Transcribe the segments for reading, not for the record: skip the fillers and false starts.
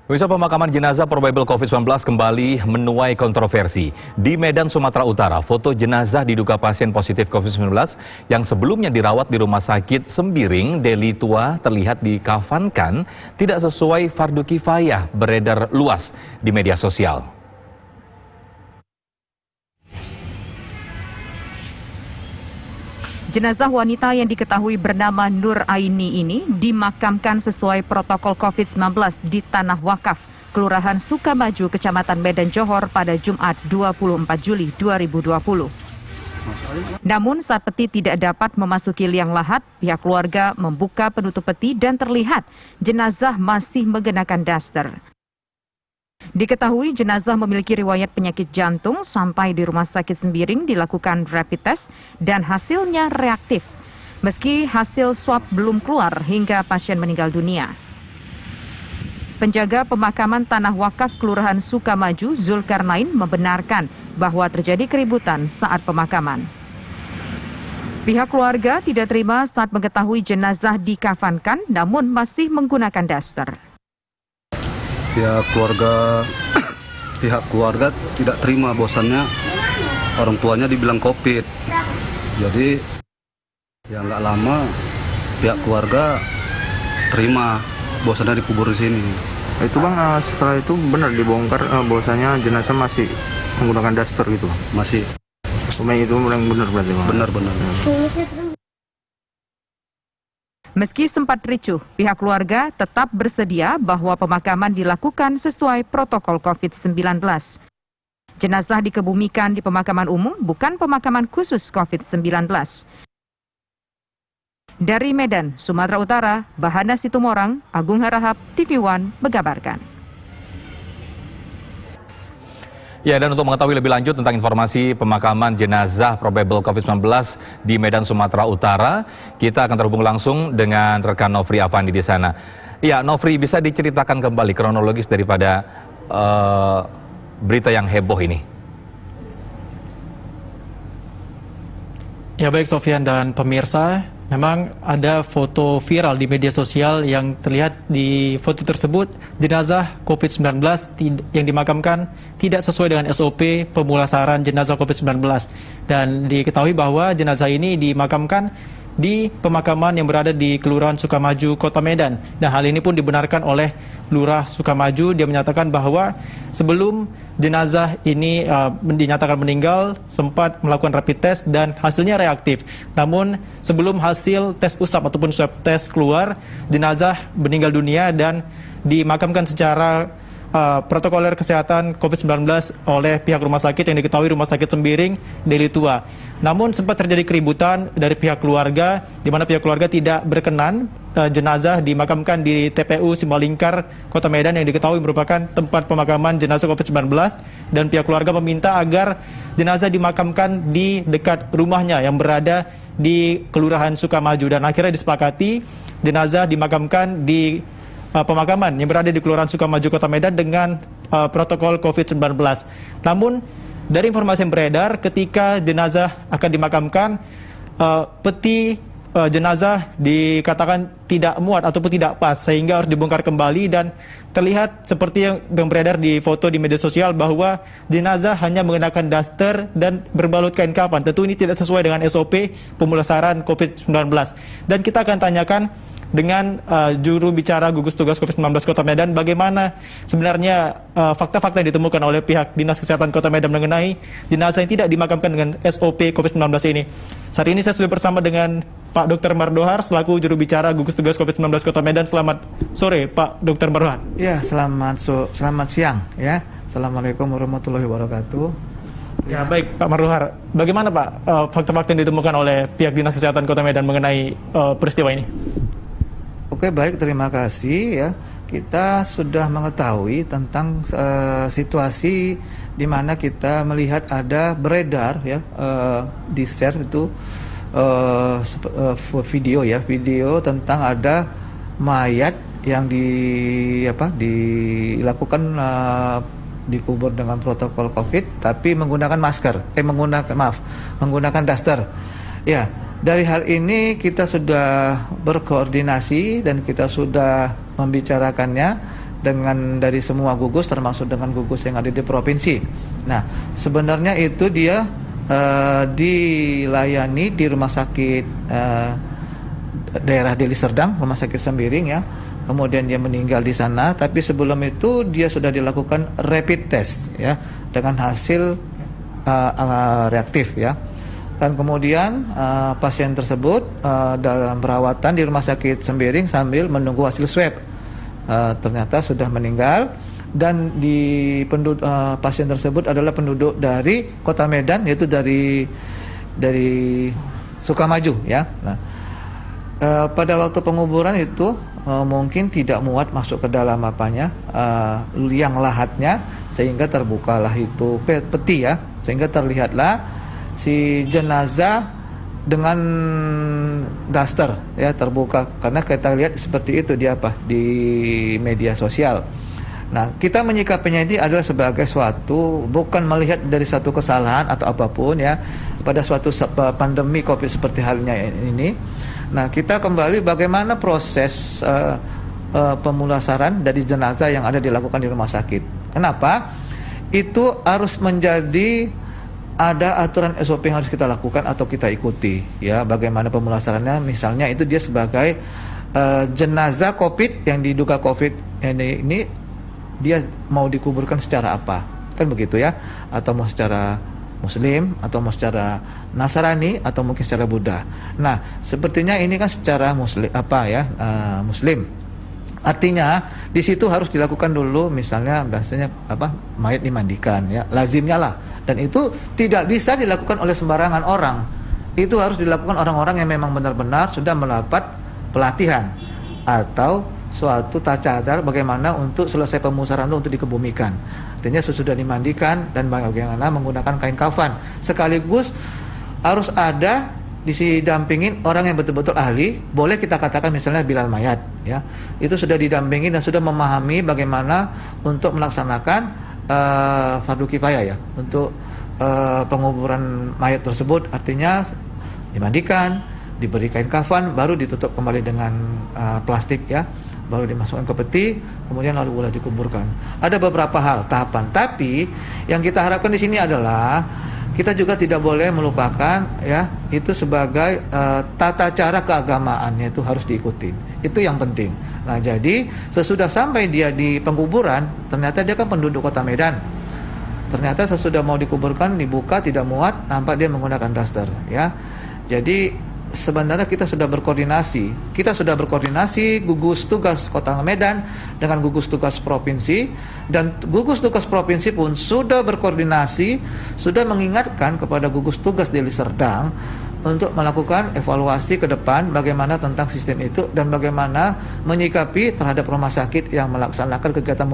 Pemirsa, pemakaman jenazah probable COVID-19 kembali menuai kontroversi. Di Medan, Sumatera Utara, foto jenazah diduga pasien positif COVID-19 yang sebelumnya dirawat di Rumah Sakit Sembiring, Deli Tua, terlihat dikafankan tidak sesuai fardu kifayah beredar luas di media sosial. Jenazah wanita yang diketahui bernama Nur Aini ini dimakamkan sesuai protokol COVID-19 di Tanah Wakaf, Kelurahan Sukamaju, Kecamatan Medan Johor pada Jumat 24 Juli 2020. Namun saat peti tidak dapat memasuki liang lahat, pihak keluarga membuka penutup peti dan terlihat jenazah masih mengenakan daster. Diketahui jenazah memiliki riwayat penyakit jantung, sampai di Rumah Sakit Sembiring dilakukan rapid test dan hasilnya reaktif. Meski hasil swab belum keluar hingga pasien meninggal dunia. Penjaga pemakaman Tanah Wakaf Kelurahan Sukamaju, Zulkarnain, membenarkan bahwa terjadi keributan saat pemakaman. Pihak keluarga tidak terima saat mengetahui jenazah dikafankan namun masih menggunakan daster. Pihak keluarga tidak terima, bosannya orang tuanya dibilang COVID. Jadi ya nggak lama pihak keluarga terima, bosannya dikubur di sini. Itu Bang, setelah itu benar dibongkar bahwasanya jenazah masih menggunakan daster gitu? Masih. Pemain itu benar berarti Bang? Benar. Meski sempat ricuh, pihak keluarga tetap bersedia bahwa pemakaman dilakukan sesuai protokol COVID-19. Jenazah dikebumikan di pemakaman umum, bukan pemakaman khusus COVID-19. Dari Medan, Sumatera Utara, Bahana Situmorang, Agung Harahap, TV One mengabarkan. Ya, dan untuk mengetahui lebih lanjut tentang informasi pemakaman jenazah probable COVID-19 di Medan, Sumatera Utara, kita akan terhubung langsung dengan rekan Nofri Afandi di sana. Ya, Nofri, bisa diceritakan kembali kronologis daripada berita yang heboh ini? Ya, baik Sofian dan pemirsa, memang ada foto viral di media sosial yang terlihat di foto tersebut jenazah COVID-19 yang dimakamkan tidak sesuai dengan SOP pemulasaran jenazah COVID-19. Dan diketahui bahwa jenazah ini dimakamkan di pemakaman yang berada di Kelurahan Sukamaju, Kota Medan. Dan hal ini pun dibenarkan oleh Lurah Sukamaju. Dia menyatakan bahwa sebelum jenazah ini dinyatakan meninggal, sempat melakukan rapid test dan hasilnya reaktif. Namun sebelum hasil tes usap ataupun swab test keluar, jenazah meninggal dunia dan dimakamkan secara protokoler kesehatan COVID-19 oleh pihak rumah sakit yang diketahui Rumah Sakit Sembiring, Deli Tua. Namun sempat terjadi keributan dari pihak keluarga, di mana pihak keluarga tidak berkenan jenazah dimakamkan di TPU Simbalingkar, Kota Medan yang diketahui merupakan tempat pemakaman jenazah COVID-19, dan pihak keluarga meminta agar jenazah dimakamkan di dekat rumahnya yang berada di Kelurahan Sukamaju, dan akhirnya disepakati jenazah dimakamkan di pemakaman yang berada di Kelurahan Sukamaju, Kota Medan dengan protokol COVID-19. Namun dari informasi yang beredar, ketika jenazah akan dimakamkan, peti jenazah dikatakan tidak muat ataupun tidak pas, sehingga harus dibongkar kembali. Dan terlihat seperti yang beredar di foto di media sosial bahwa jenazah hanya mengenakan daster dan berbalut kain kafan. Tentu ini tidak sesuai dengan SOP pemulasaran COVID-19. Dan kita akan tanyakan dengan juru bicara gugus tugas COVID-19 Kota Medan, bagaimana sebenarnya fakta-fakta yang ditemukan oleh pihak Dinas Kesehatan Kota Medan mengenai jenazah yang tidak dimakamkan dengan SOP COVID-19 ini. Saat ini saya sudah bersama dengan Pak Dr. Mardohar selaku juru bicara gugus tugas COVID-19 Kota Medan. Selamat sore Pak Dr. Mardohar. Ya, selamat siang ya. Assalamualaikum warahmatullahi wabarakatuh. Ya, baik Pak Mardohar, bagaimana Pak fakta-fakta yang ditemukan oleh pihak Dinas Kesehatan Kota Medan mengenai peristiwa ini? Oke, baik, terima kasih ya. Kita sudah mengetahui tentang situasi di mana kita melihat ada beredar ya, di share itu video tentang ada mayat yang dilakukan dikubur dengan protokol COVID tapi menggunakan menggunakan daster. Ya. Dari hal ini kita sudah berkoordinasi dan kita sudah membicarakannya dengan dari semua gugus termasuk dengan gugus yang ada di provinsi. Nah, sebenarnya itu dia dilayani di rumah sakit daerah Deli Serdang, rumah sakit Sembiring ya. Kemudian dia meninggal di sana, tapi sebelum itu dia sudah dilakukan rapid test ya dengan hasil reaktif ya. Dan kemudian pasien tersebut dalam perawatan di rumah sakit Sembiring sambil menunggu hasil swab. Ternyata sudah meninggal, dan di pasien tersebut adalah penduduk dari Kota Medan, yaitu dari Sukamaju ya. Nah, pada waktu penguburan itu mungkin tidak muat masuk ke dalam liang lahatnya, sehingga terbukalah itu peti ya, sehingga terlihatlah si jenazah dengan daster ya, terbuka, karena kita lihat seperti itu di media sosial. Nah, kita menyikapinya ini adalah sebagai suatu, bukan melihat dari satu kesalahan atau apapun ya, pada suatu pandemi COVID seperti halnya ini. Nah, kita kembali bagaimana proses pemulasaran dari jenazah yang ada dilakukan di rumah sakit. Kenapa? Itu harus menjadi ada aturan SOP yang harus kita lakukan atau kita ikuti ya. Bagaimana pemulasarannya, misalnya itu dia sebagai jenazah COVID yang diduga COVID ini dia mau dikuburkan secara apa, kan begitu ya, atau mau secara Muslim, atau mau secara Nasrani, atau mungkin secara Buddha. Nah, sepertinya ini kan secara Muslim Muslim. Artinya di situ harus dilakukan dulu, misalnya biasanya mayat dimandikan ya, lazimnya lah. Dan itu tidak bisa dilakukan oleh sembarangan orang. Itu harus dilakukan orang-orang yang memang benar-benar sudah mendapat pelatihan atau suatu tata cara bagaimana untuk selesai pemulasaran itu untuk dikebumikan. Artinya sesudah dimandikan dan bagaimana menggunakan kain kafan. Sekaligus harus ada didampingin orang yang betul-betul ahli. Boleh kita katakan misalnya bilal mayat ya. Itu sudah didampingin dan sudah memahami bagaimana untuk melaksanakan fardu kifayah ya, untuk penguburan mayat tersebut. Artinya dimandikan, diberi kain kafan, baru ditutup kembali dengan plastik ya, baru dimasukkan ke peti, kemudian lalu boleh dikuburkan. Ada beberapa hal tahapan, tapi yang kita harapkan di sini adalah kita juga tidak boleh melupakan ya, itu sebagai tata cara keagamaannya itu harus diikuti. Itu yang penting. Nah, jadi sesudah sampai dia di penguburan, ternyata dia kan penduduk Kota Medan. Ternyata sesudah mau dikuburkan dibuka tidak muat, nampak dia menggunakan daster ya. Jadi sebenarnya kita sudah berkoordinasi gugus tugas Kota Medan dengan gugus tugas provinsi, dan gugus tugas provinsi pun sudah berkoordinasi, sudah mengingatkan kepada gugus tugas Deli Serdang untuk melakukan evaluasi ke depan bagaimana tentang sistem itu dan bagaimana menyikapi terhadap rumah sakit yang melaksanakan kegiatan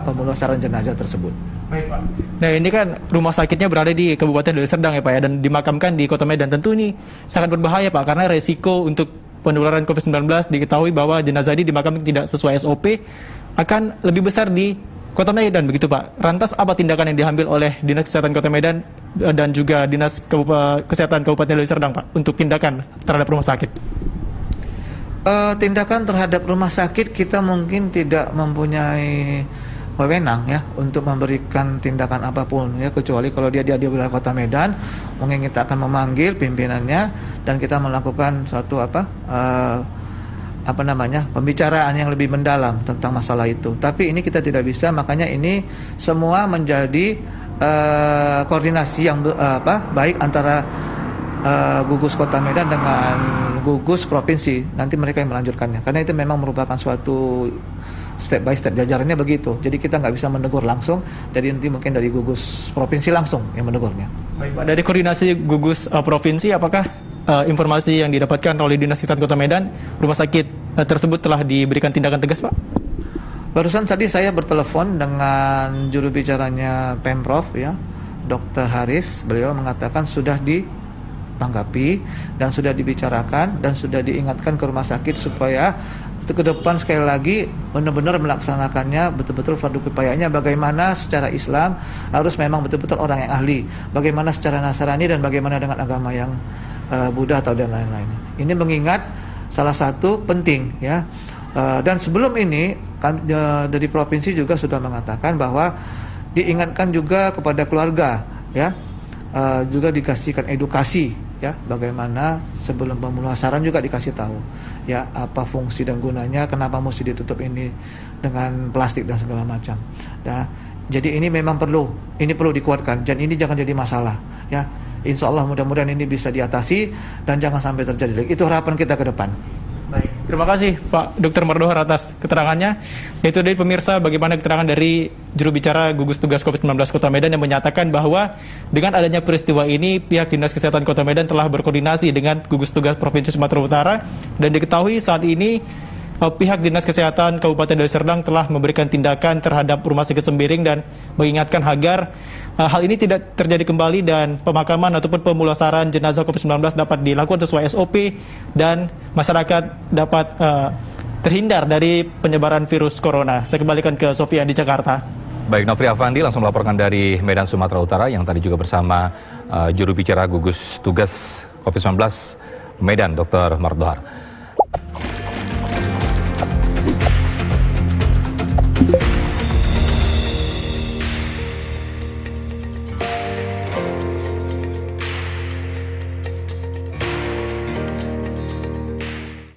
pemulasaran jenazah tersebut. Baik, Pak. Nah, ini kan rumah sakitnya berada di Kabupaten Deli Serdang ya Pak ya, dan dimakamkan di Kota Medan. Tentu ini sangat berbahaya Pak, karena resiko untuk penularan COVID-19 diketahui bahwa jenazah ini dimakamkan tidak sesuai SOP akan lebih besar di Kota Medan, begitu Pak. Lantas apa tindakan yang diambil oleh Dinas Kesehatan Kota Medan dan juga Dinas Kesehatan Kabupaten Deli Serdang Pak untuk tindakan terhadap rumah sakit? Tindakan terhadap rumah sakit kita mungkin tidak mempunyai wewenang ya untuk memberikan tindakan apapun ya, kecuali kalau dia di wilayah Kota Medan, mungkin kita akan memanggil pimpinannya dan kita melakukan suatu pembicaraan yang lebih mendalam tentang masalah itu. Tapi ini kita tidak bisa, makanya ini semua menjadi koordinasi yang baik antara gugus Kota Medan dengan gugus provinsi. Nanti mereka yang melanjutkannya, karena itu memang merupakan suatu step by step, jajarannya begitu. Jadi kita nggak bisa menegur langsung, jadi nanti mungkin dari gugus provinsi langsung yang menegurnya. Baik Pak, dari koordinasi gugus provinsi, apakah informasi yang didapatkan oleh Dinas Kesehatan Kota Medan, rumah sakit tersebut telah diberikan tindakan tegas Pak? Barusan tadi saya bertelepon dengan juru bicaranya Pemprov ya, Dr. Haris. Beliau mengatakan sudah ditanggapi dan sudah dibicarakan dan sudah diingatkan ke rumah sakit supaya ke depan sekali lagi benar-benar melaksanakannya betul-betul fardu kifayahnya. Bagaimana secara Islam harus memang betul-betul orang yang ahli, bagaimana secara Nasrani, dan bagaimana dengan agama yang Buddha atau dan lain-lain. Ini mengingat salah satu penting ya, Dan sebelum ini dari provinsi juga sudah mengatakan bahwa diingatkan juga kepada keluarga, ya, juga dikasihkan edukasi, ya, bagaimana sebelum pemulasaran juga dikasih tahu, ya, apa fungsi dan gunanya, kenapa mesti ditutup ini dengan plastik dan segala macam. Ya, jadi ini memang perlu dikuatkan dan ini jangan jadi masalah, ya. Insya Allah mudah-mudahan ini bisa diatasi dan jangan sampai terjadi lagi. Itu harapan kita ke depan. Baik, terima kasih Pak Dr. Mardohar atas keterangannya. Itu dari pemirsa bagaimana keterangan dari juru bicara gugus tugas COVID-19 Kota Medan yang menyatakan bahwa dengan adanya peristiwa ini pihak Dinas Kesehatan Kota Medan telah berkoordinasi dengan gugus tugas Provinsi Sumatera Utara dan diketahui saat ini pihak Dinas Kesehatan Kabupaten Deli Serdang telah memberikan tindakan terhadap Rumah Sakit Sembiring dan mengingatkan agar hal ini tidak terjadi kembali dan pemakaman ataupun pemulasaran jenazah COVID-19 dapat dilakukan sesuai SOP dan masyarakat dapat terhindar dari penyebaran virus corona. Saya kembalikan ke Sofian di Jakarta. Baik, Nofri Afandi langsung melaporkan dari Medan, Sumatera Utara yang tadi juga bersama juru bicara gugus tugas COVID-19 Medan, Dr. Mardohar.